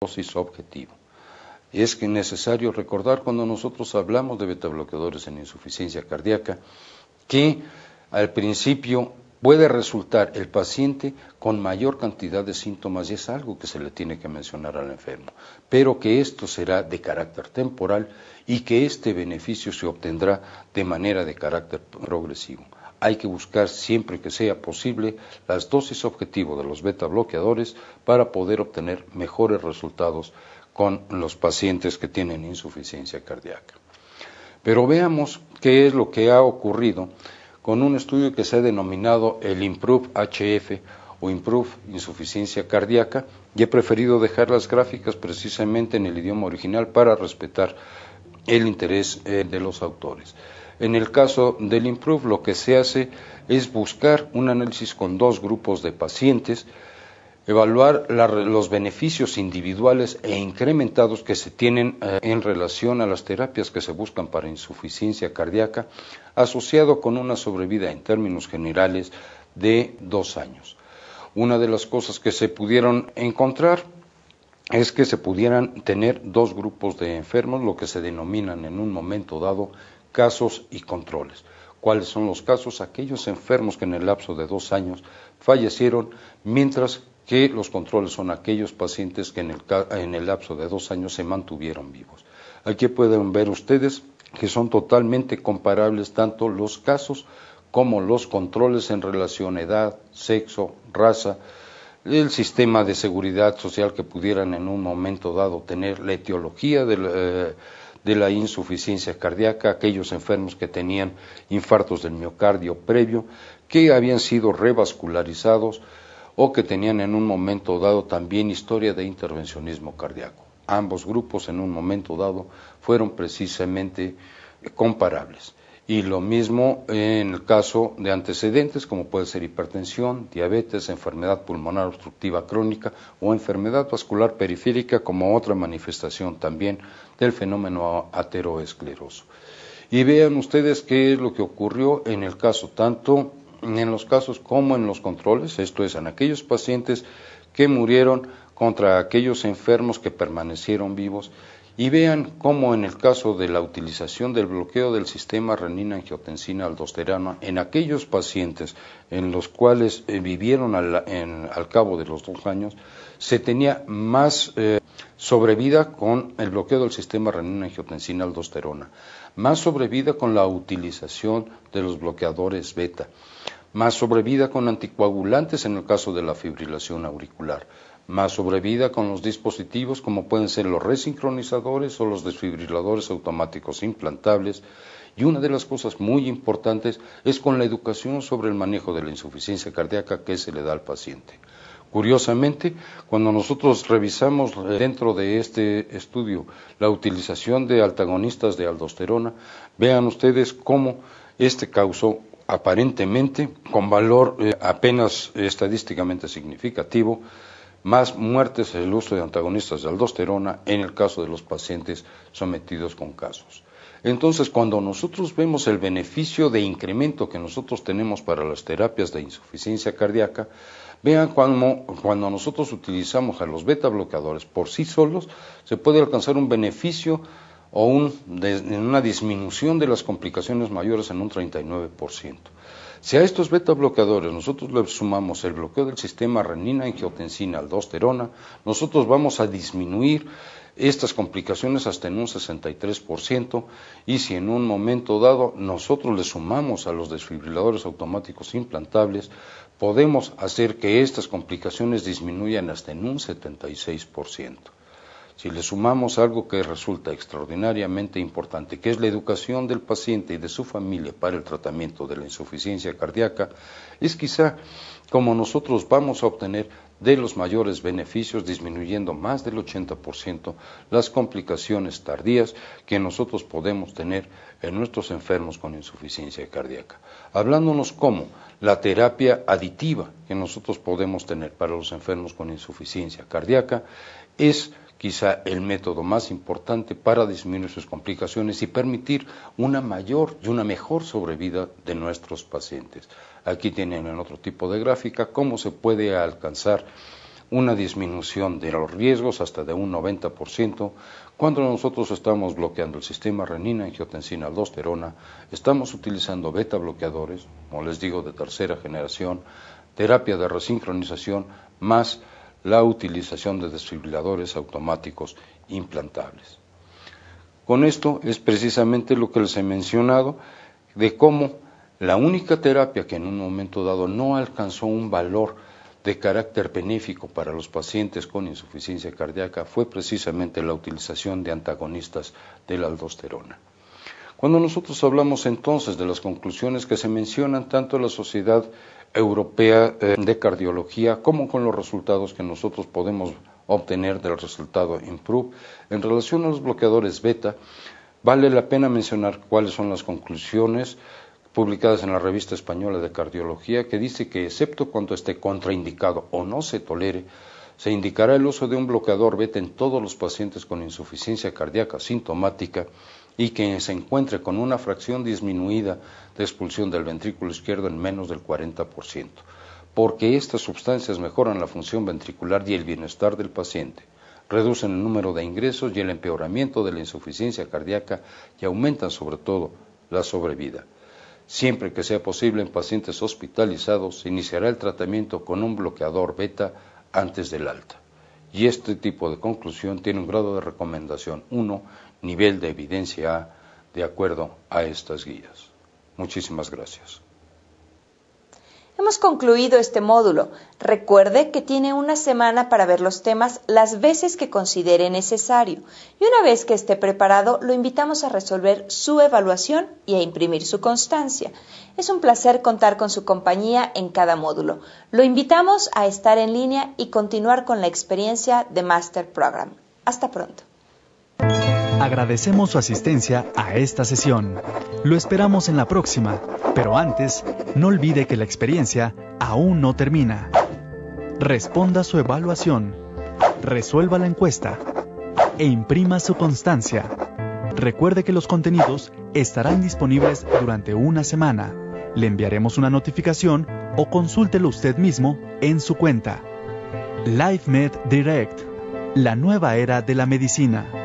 dosis objetivo. Es que es necesario recordar cuando nosotros hablamos de betabloqueadores en insuficiencia cardíaca que al principio puede resultar el paciente con mayor cantidad de síntomas y es algo que se le tiene que mencionar al enfermo, pero que esto será de carácter temporal y que este beneficio se obtendrá de manera de carácter progresivo. Hay que buscar siempre que sea posible las dosis objetivo de los betabloqueadores para poder obtener mejores resultados con los pacientes que tienen insuficiencia cardíaca. Pero veamos qué es lo que ha ocurrido con un estudio que se ha denominado el IMPROVE-HF o IMPROVE Insuficiencia Cardíaca, y he preferido dejar las gráficas precisamente en el idioma original para respetar el interés de los autores. En el caso del IMPROVE lo que se hace es buscar un análisis con dos grupos de pacientes, evaluar los beneficios individuales e incrementados que se tienen en relación a las terapias que se buscan para insuficiencia cardíaca, asociado con una sobrevida en términos generales de 2 años. Una de las cosas que se pudieron encontrar es que se pudieran tener dos grupos de enfermos, lo que se denominan en un momento dado casos y controles. ¿Cuáles son los casos? Aquellos enfermos que en el lapso de 2 años fallecieron, mientras que los controles son aquellos pacientes que en el lapso de 2 años se mantuvieron vivos. Aquí pueden ver ustedes que son totalmente comparables tanto los casos como los controles en relación a edad, sexo, raza, el sistema de seguridad social que pudieran en un momento dado tener, la etiología de la insuficiencia cardíaca, aquellos enfermos que tenían infartos del miocardio previo, que habían sido revascularizados o que tenían en un momento dado también historia de intervencionismo cardíaco. Ambos grupos en un momento dado fueron precisamente comparables. Y lo mismo en el caso de antecedentes, como puede ser hipertensión, diabetes, enfermedad pulmonar obstructiva crónica o enfermedad vascular periférica como otra manifestación también del fenómeno ateroescleroso. Y vean ustedes qué es lo que ocurrió en el caso, tanto en los casos como en los controles, esto es, en aquellos pacientes que murieron contra aquellos enfermos que permanecieron vivos. Y vean cómo en el caso de la utilización del bloqueo del sistema renina-angiotensina-aldosterona en aquellos pacientes en los cuales vivieron al cabo de los 2 años, se tenía más sobrevida con el bloqueo del sistema renina-angiotensina-aldosterona, más sobrevida con la utilización de los bloqueadores beta, más sobrevida con anticoagulantes en el caso de la fibrilación auricular, más sobrevida con los dispositivos como pueden ser los resincronizadores o los desfibriladores automáticos implantables. Y una de las cosas muy importantes es con la educación sobre el manejo de la insuficiencia cardíaca que se le da al paciente. Curiosamente, cuando nosotros revisamos dentro de este estudio la utilización de antagonistas de aldosterona, vean ustedes cómo este causó aparentemente, con valor apenas estadísticamente significativo, más muertes el uso de antagonistas de aldosterona en el caso de los pacientes sometidos con casos. Entonces, cuando nosotros vemos el beneficio de incremento que nosotros tenemos para las terapias de insuficiencia cardíaca, vean cuando nosotros utilizamos a los beta bloqueadores por sí solos, se puede alcanzar un beneficio o una disminución de las complicaciones mayores en un 39%. Si a estos beta bloqueadores nosotros le sumamos el bloqueo del sistema renina-angiotensina-aldosterona, nosotros vamos a disminuir estas complicaciones hasta en un 63%, y si en un momento dado nosotros le sumamos a los desfibriladores automáticos implantables, podemos hacer que estas complicaciones disminuyan hasta en un 76%. Si le sumamos algo que resulta extraordinariamente importante, que es la educación del paciente y de su familia para el tratamiento de la insuficiencia cardíaca, es quizá como nosotros vamos a obtener de los mayores beneficios, disminuyendo más del 80% las complicaciones tardías que nosotros podemos tener en nuestros enfermos con insuficiencia cardíaca. Hablándonos como la terapia aditiva que nosotros podemos tener para los enfermos con insuficiencia cardíaca es quizá el método más importante para disminuir sus complicaciones y permitir una mayor y una mejor sobrevida de nuestros pacientes. Aquí tienen en otro tipo de gráfica cómo se puede alcanzar una disminución de los riesgos hasta de un 90%, cuando nosotros estamos bloqueando el sistema renina-angiotensina-aldosterona, estamos utilizando beta bloqueadores, como les digo, de tercera generación, terapia de resincronización, más la utilización de desfibriladores automáticos implantables. Con esto es precisamente lo que les he mencionado, de cómo la única terapia que en un momento dado no alcanzó un valor de carácter benéfico para los pacientes con insuficiencia cardíaca fue precisamente la utilización de antagonistas de la aldosterona. Cuando nosotros hablamos entonces de las conclusiones que se mencionan tanto en la Sociedad Europea de Cardiología como con los resultados que nosotros podemos obtener del resultado IMPROVE, en relación a los bloqueadores beta, vale la pena mencionar cuáles son las conclusiones publicadas en la Revista Española de Cardiología, que dice que excepto cuando esté contraindicado o no se tolere, se indicará el uso de un bloqueador beta en todos los pacientes con insuficiencia cardíaca sintomática y que se encuentre con una fracción disminuida de expulsión del ventrículo izquierdo en menos del 40%, porque estas sustancias mejoran la función ventricular y el bienestar del paciente, reducen el número de ingresos y el empeoramiento de la insuficiencia cardíaca y aumentan sobre todo la sobrevida. Siempre que sea posible en pacientes hospitalizados, se iniciará el tratamiento con un bloqueador beta antes del alta. Y este tipo de conclusión tiene un grado de recomendación 1, nivel de evidencia A, de acuerdo a estas guías. Muchísimas gracias. Hemos concluido este módulo. Recuerde que tiene una semana para ver los temas las veces que considere necesario. Y una vez que esté preparado, lo invitamos a resolver su evaluación y a imprimir su constancia. Es un placer contar con su compañía en cada módulo. Lo invitamos a estar en línea y continuar con la experiencia de Master Program. Hasta pronto. Agradecemos su asistencia a esta sesión. Lo esperamos en la próxima, pero antes, no olvide que la experiencia aún no termina. Responda su evaluación, resuelva la encuesta e imprima su constancia. Recuerde que los contenidos estarán disponibles durante una semana. Le enviaremos una notificación o consúltelo usted mismo en su cuenta. LifeMed Direct, la nueva era de la medicina.